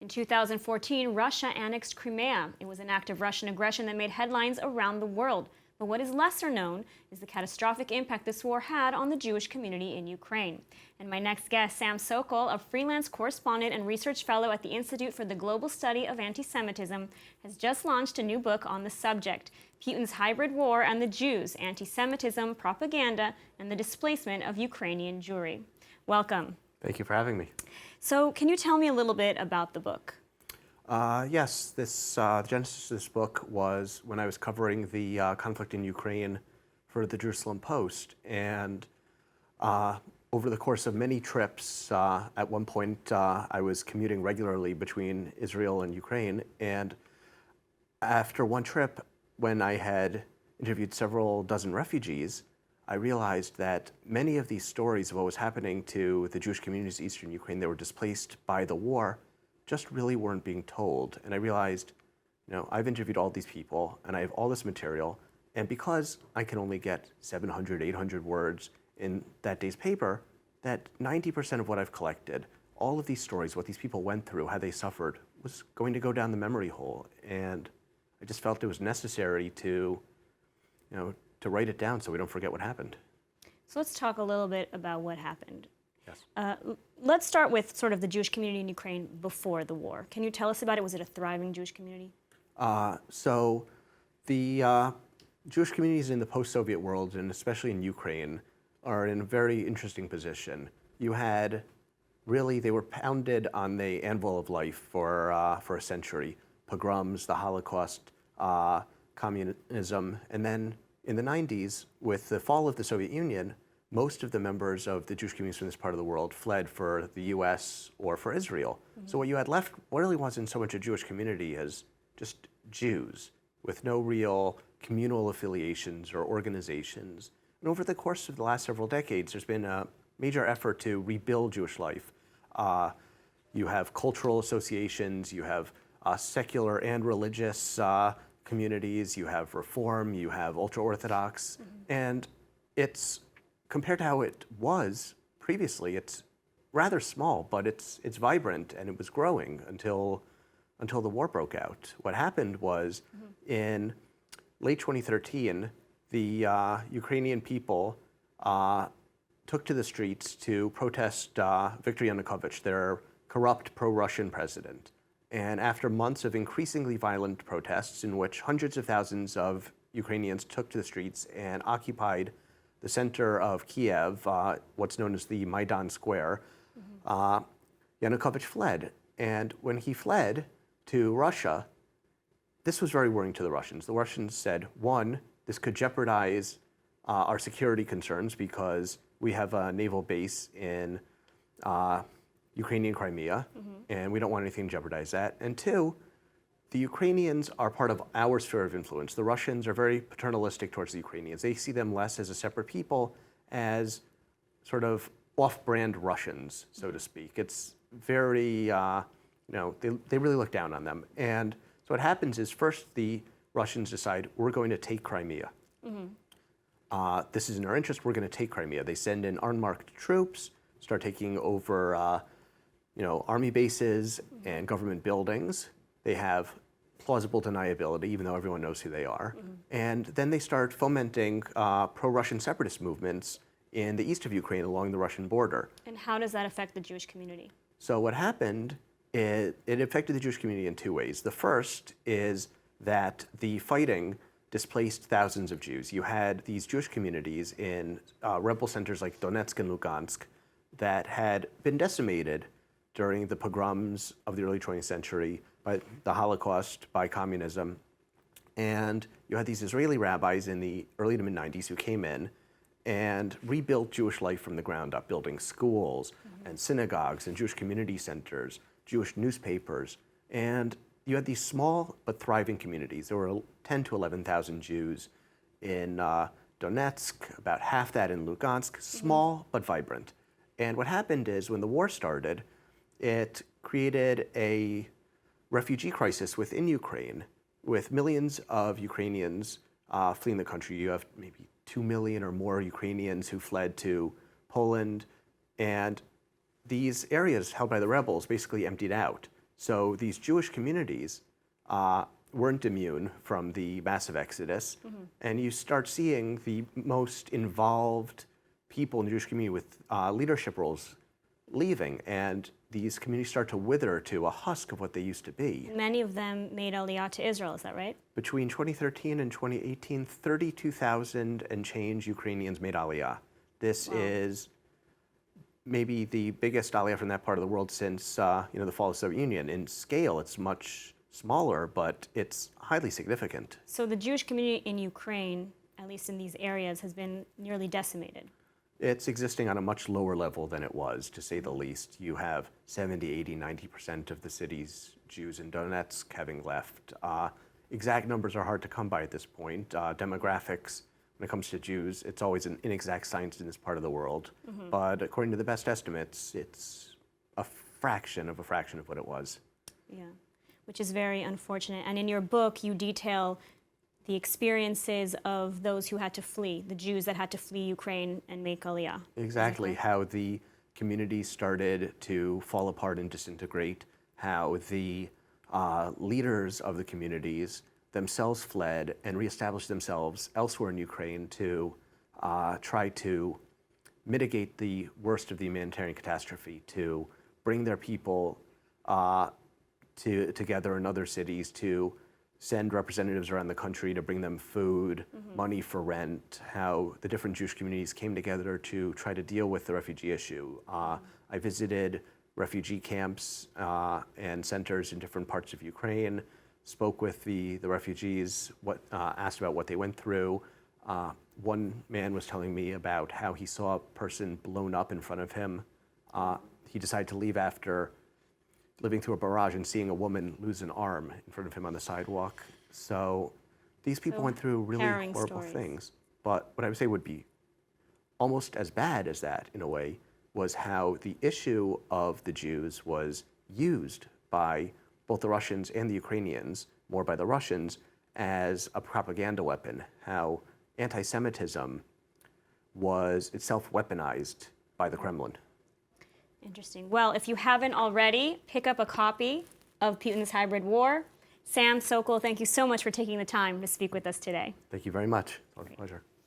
In 2014, Russia annexed Crimea. It was an act of Russian aggression that made headlines around the world. But what is lesser known is the catastrophic impact this war had on the Jewish community in Ukraine. And my next guest, Sam Sokol, a freelance correspondent and research fellow at the Institute for the Global Study of Antisemitism, has just launched a new book on the subject, Putin's Hybrid War and the Jews, Antisemitism, Propaganda, and the Displacement of Ukrainian Jewry. Welcome. Thank you for having me. So can you tell me a little bit about the book? Yes, the genesis of this book was when I was covering the conflict in Ukraine for the Jerusalem Post. And over the course of many trips, at one point I was commuting regularly between Israel and Ukraine. And after one trip, when I had interviewed several dozen refugees, I realized that many of these stories of what was happening to the Jewish communities in eastern Ukraine that were displaced by the war just really weren't being told. And I realized, I've interviewed all these people and I have all this material, and because I can only get 700, 800 words in that day's paper, that 90% of what I've collected, all of these stories, what these people went through, how they suffered, was going to go down the memory hole. And I just felt it was necessary to write it down so we don't forget what happened. So let's talk a little bit about what happened. Yes. Let's start with sort of the Jewish community in Ukraine before the war. Can you tell us about it? Was it a thriving Jewish community? So the Jewish communities in the post-Soviet world, and especially in Ukraine, are in a very interesting position. You had they were pounded on the anvil of life for a century. Pogroms, the Holocaust, communism, and then in the 90s, with the fall of the Soviet Union, most of the members of the Jewish communities from this part of the world fled for the US or for Israel. Mm-hmm. So what you had left really wasn't so much a Jewish community as just Jews with no real communal affiliations or organizations. And over the course of the last several decades, there's been a major effort to rebuild Jewish life. You have cultural associations, you have secular and religious communities, you have Reform, you have ultra-Orthodox, and it's, compared to how it was previously, it's rather small, but it's vibrant, and it was growing until the war broke out. What happened was, in late 2013, the Ukrainian people took to the streets to protest Viktor Yanukovych, their corrupt pro-Russian president. And after months of increasingly violent protests in which hundreds of thousands of Ukrainians took to the streets and occupied the center of Kiev, what's known as the Maidan Square, Yanukovych fled. And when he fled to Russia, this was very worrying to the Russians. The Russians said, one, this could jeopardize our security concerns because we have a naval base in Ukrainian Crimea, and we don't want anything to jeopardize that. And two, the Ukrainians are part of our sphere of influence. The Russians are very paternalistic towards the Ukrainians. They see them less as a separate people, as sort of off-brand Russians, so to speak. It's very, they really look down on them. And so what happens is first the Russians decide, we're going to take Crimea. This is in our interest, we're going to take Crimea. They send in unmarked troops, start taking over army bases and government buildings. They have plausible deniability, even though everyone knows who they are. And then they start fomenting pro-Russian separatist movements in the east of Ukraine along the Russian border. And how does that affect the Jewish community? So what happened, it affected the Jewish community in two ways. The first is that the fighting displaced thousands of Jews. You had these Jewish communities in rebel centers like Donetsk and Lugansk that had been decimated during the pogroms of the early 20th century, by the Holocaust, by communism. And you had these Israeli rabbis in the early to mid-90s who came in and rebuilt Jewish life from the ground up, building schools and synagogues and Jewish community centers, Jewish newspapers. And you had these small but thriving communities. There were 10 to 11,000 Jews in Donetsk, about half that in Lugansk, small but vibrant. And what happened is when the war started, it created a refugee crisis within Ukraine with millions of Ukrainians fleeing the country. You have maybe 2 million or more Ukrainians who fled to Poland, and these areas held by the rebels basically emptied out. So these Jewish communities weren't immune from the massive exodus, and you start seeing the most involved people in the Jewish community with leadership roles leaving, and these communities start to wither to a husk of what they used to be. Many of them made Aliyah to Israel, is that right? Between 2013 and 2018, 32,000 and change Ukrainians made Aliyah. This is maybe the biggest Aliyah from that part of the world since the fall of the Soviet Union. In scale, it's much smaller, but it's highly significant. So the Jewish community in Ukraine, at least in these areas, has been nearly decimated. It's existing on a much lower level than it was, to say the least. You have 70, 80, 90% of the city's Jews in Donetsk having left. Exact numbers are hard to come by at this point. Demographics, when it comes to Jews, it's always an inexact science in this part of the world. But according to the best estimates, it's a fraction of what it was. Yeah, which is very unfortunate. And in your book, you detail the experiences of those who had to flee, the Jews that had to flee Ukraine and make Aliyah. Exactly, how the community started to fall apart and disintegrate, how the leaders of the communities themselves fled and reestablished themselves elsewhere in Ukraine to try to mitigate the worst of the humanitarian catastrophe, to bring their people together in other cities, to send representatives around the country to bring them food, money for rent, how the different Jewish communities came together to try to deal with the refugee issue. I visited refugee camps and centers in different parts of Ukraine, spoke with the refugees, asked about what they went through. One man was telling me about how he saw a person blown up in front of him. He decided to leave after living through a barrage and seeing a woman lose an arm in front of him on the sidewalk. So these people went through really horrible things. But what I would say would be almost as bad as that, in a way, was how the issue of the Jews was used by both the Russians and the Ukrainians, more by the Russians, as a propaganda weapon, how anti-Semitism was itself weaponized by the Kremlin. Interesting. Well, if you haven't already, pick up a copy of Putin's Hybrid War. Sam, Sokol, thank you so much for taking the time to speak with us today. Thank you very much. It was a pleasure.